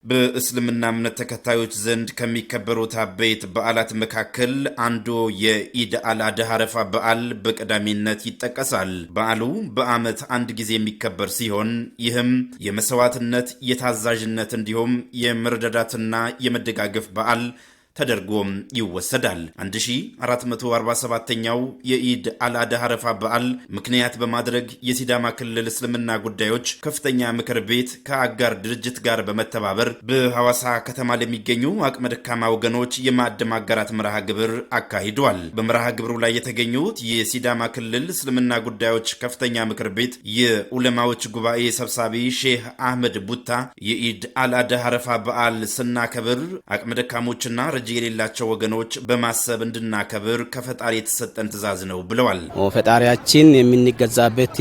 በእስልምና እምነት ተከታዮች ዘንድ ከሚከበሩት አበይት በዓላት መካከል አንዱ የኢድ አልአድሃ አረፋ በዓል በቀዳሚነት ይጠቀሳል። በዓሉ በዓመት አንድ ጊዜ የሚከበር ሲሆን ይህም የመስዋዕትነት፣ የታዛዥነት እንዲሁም የመረዳዳትና የመደጋገፍ በዓል ተደርጎ ይወሰዳል። 1447ኛው የኢድ አልአድሃ አረፋ በዓል ምክንያት በማድረግ የሲዳማ ክልል እስልምና ጉዳዮች ከፍተኛ ምክር ቤት ከአጋር ድርጅት ጋር በመተባበር በሐዋሳ ከተማ ለሚገኙ አቅመ ደካማ ወገኖች የማዕድ ማጋራት መርሃ ግብር አካሂዷል። በመርሃ ግብሩ ላይ የተገኙት የሲዳማ ክልል እስልምና ጉዳዮች ከፍተኛ ምክር ቤት የዑለማዎች ጉባኤ ሰብሳቢ ሼህ አህመድ ቡታ የኢድ አልአድሃ አረፋ በዓል ስናከብር አቅመ ደካሞችና የሌላቸው ወገኖች በማሰብ እንድናከብር ከፈጣሪ የተሰጠን ትእዛዝ ነው ብለዋል። ፈጣሪያችን የሚንገዛበት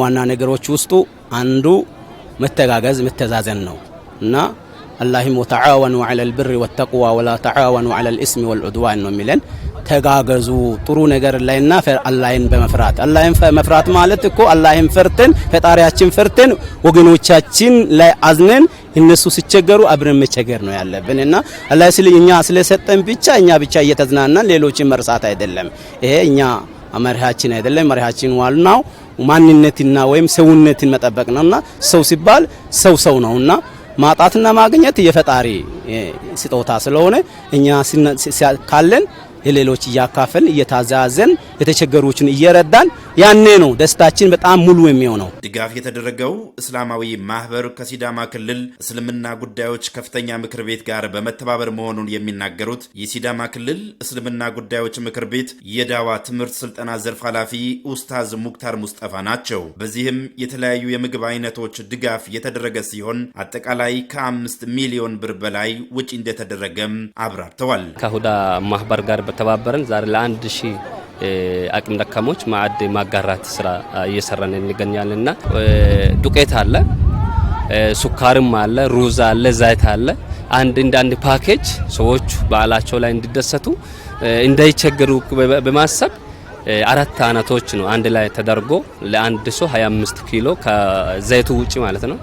ዋና ነገሮች ውስጡ አንዱ መተጋገዝ መተዛዘን ነው እና አላህም ወተዓወኑ ዐለል ብሪ ወተቅዋ ወላ ተዓወኑ ዐለል ኢስሚ ወልዑድዋን ነው የሚለን። ተጋገዙ ጥሩ ነገር ላይና አላህን በመፍራት አላህን መፍራት ማለት እኮ አላህን ፈርተን ፈጣሪያችን ፈርተን ወገኖቻችን ላይ አዝነን እነሱ ሲቸገሩ አብረን መቸገር ነው ያለብንና አላህ ስለኛ ስለሰጠን ብቻ እኛ ብቻ እየተዝናናን ሌሎችን መርሳት አይደለም። ይሄ እኛ መርሃችን አይደለም። መርሃችን ዋናው ማንነትና ወይም ሰውነትን መጠበቅ ነውና ሰው ሲባል ሰው ነውና ማጣትና ማግኘት የፈጣሪ ስጦታ ስለሆነ እኛ ካለን የሌሎች እያካፈልን እየታዛዘን የተቸገሩችን እየረዳን ያኔ ነው ደስታችን በጣም ሙሉ የሚሆነው። ድጋፍ የተደረገው እስላማዊ ማህበር ከሲዳማ ክልል እስልምና ጉዳዮች ከፍተኛ ምክር ቤት ጋር በመተባበር መሆኑን የሚናገሩት የሲዳማ ክልል እስልምና ጉዳዮች ምክር ቤት የዳዋ ትምህርት ስልጠና ዘርፍ ኃላፊ ኡስታዝ ሙክታር ሙስጠፋ ናቸው። በዚህም የተለያዩ የምግብ አይነቶች ድጋፍ የተደረገ ሲሆን አጠቃላይ ከ5 ሚሊዮን ብር በላይ ወጪ እንደተደረገም አብራርተዋል። ከሁዳ ማህበር ጋር በተባበረን ዛሬ ለ1000 አቅም ደካሞች ማዕድ ማጋራት ስራ እየሰራን እንገኛለንና ዱቄት አለ፣ ሱካርም አለ፣ ሩዝ አለ፣ ዘይት አለ። አንድ ፓኬጅ ሰዎች በዓላቸው ላይ እንዲደሰቱ እንዳይቸገሩ በማሰብ 4 አናቶች ነው አንድ ላይ ተደርጎ ለአንድ ሰው 25 ኪሎ ከዘይቱ ውጪ ማለት ነው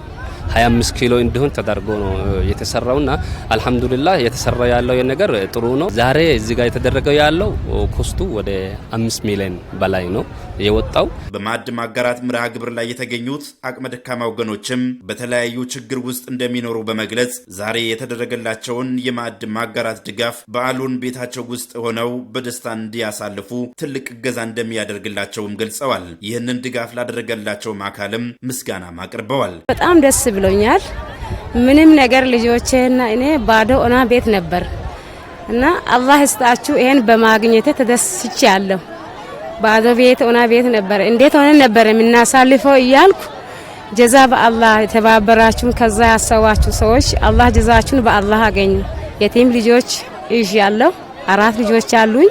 25 ኪሎ እንዲሆን ተደርጎ ነው የተሰራውና አልহামዱሊላህ የተሰራ ያለው ነገር ጥሩ ነው። ዛሬ እዚህ ጋር የተደረገው ያለው ኮስቱ ወደ 5 ሚሊዮን በላይ ነው የወጣው። በማዕድ ማጋራት መርሃ ግብር ላይ የተገኙት አቅመ ደካማ ወገኖችም በተለያዩ ችግር ውስጥ እንደሚኖሩ በመግለጽ ዛሬ የተደረገላቸውን የማዕድ ማጋራት ድጋፍ በዓሉን ቤታቸው ውስጥ ሆነው በደስታ እንዲያሳልፉ ትልቅ እገዛ እንደሚያደርግላቸውም ገልጸዋል። ይህንን ድጋፍ ላደረገላቸው አካልም ምስጋና አቅርበዋል። በጣም ደስ ብሎኛል። ምንም ነገር ልጆቼና እኔ ባዶ ኦና ቤት ነበር እና አላህ ይስጣችሁ ይሄን በማግኘቴ ተደስቻለሁ። ባዶ ቤት ኦና ቤት ነበር እንዴት ሆነ ነበር የምናሳልፈው እያልኩ ጀዛ በአላህ የተባበራችሁን ከዛ ያሰዋችሁ ሰዎች አላህ ጀዛችሁን በአላህ አገኙ። የቲም ልጆች ይዣለሁ 4 ልጆች አሉኝ።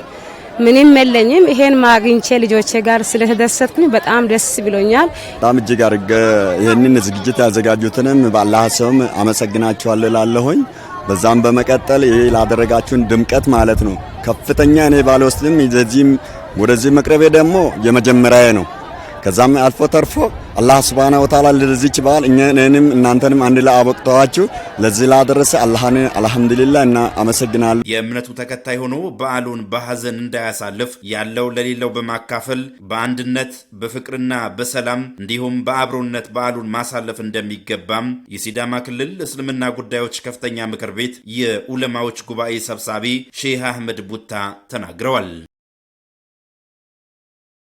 ምንም መለኝም ይሄን ማግኝቼ ልጆቼ ጋር ስለተደሰትኩኝ በጣም ደስ ብሎኛል። በጣም እጅግ አድርጌ ይሄንን ዝግጅት ያዘጋጁትንም በአላህ ስም አመሰግናችኋለሁ ላለሁኝ። በዛም በመቀጠል ይሄ ላደረጋችሁን ድምቀት ማለት ነው ከፍተኛ እኔ ባልወስድም ወደዚህ መቅረቤ ደግሞ የመጀመሪያዬ ነው። ከዛም አልፎ ተርፎ አላህ Subhanahu Wa Ta'ala ለዚች በዓል እኛንም እናንተንም አንድ ላይ አበቅቷችሁ ለዚህ ላደረሰ አላህን አልহামዱሊላህ እና አመሰግናለሁ። የእምነቱ ተከታይ ሆኖ በዓሉን በሐዘን እንዳያሳልፍ ያለው ለሌላው በማካፈል በአንድነት በፍቅርና በሰላም እንዲሁም በአብሮነት በዓሉን ማሳለፍ እንደሚገባም የሲዳማ ክልል እስልምና ጉዳዮች ከፍተኛ ምክር ቤት የዑለማዎች ጉባኤ ሰብሳቢ ሼህ አህመድ ቡታ ተናግረዋል።